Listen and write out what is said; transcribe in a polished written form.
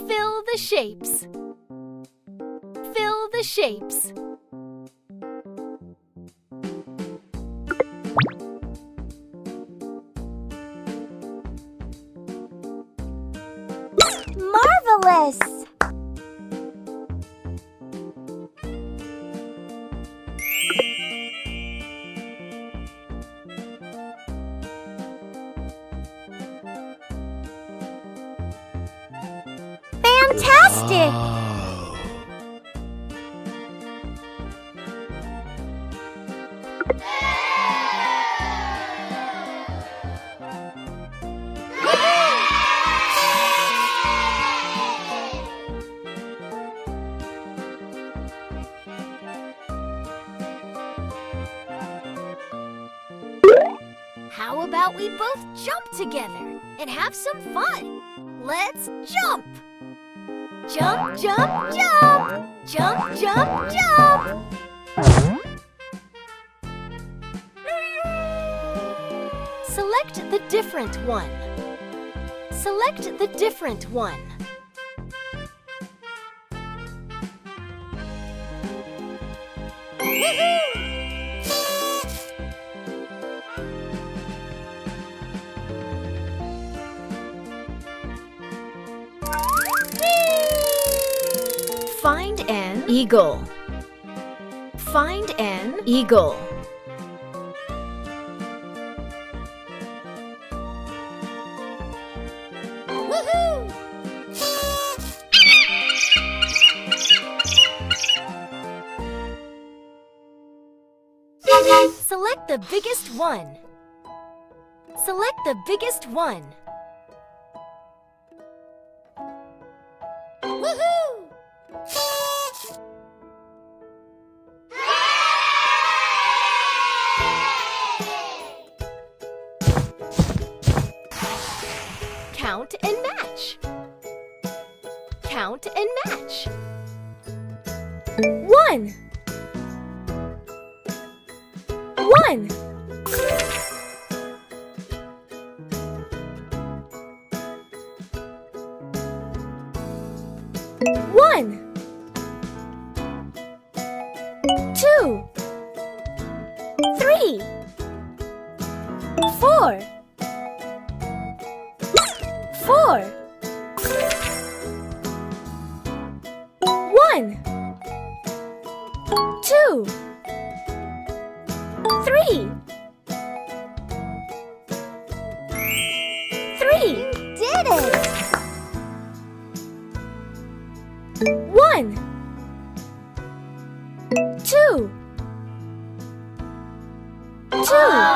Fill the shapes. Fill the shapes. Marvelous! Fantastic! How about we both jump together and have some fun? Let's jump! Jump, jump, jump! Jump, jump, jump! Select the different one. Select the different one. Find an eagle. Find an eagle. Woohoo! Select the biggest one. Select the biggest one. Woohoo! Count and match. Count and match. 1. 1. 1. 2. 3. 4. 4. 1. 2. 3. 3. Did it! 1. 2. 2.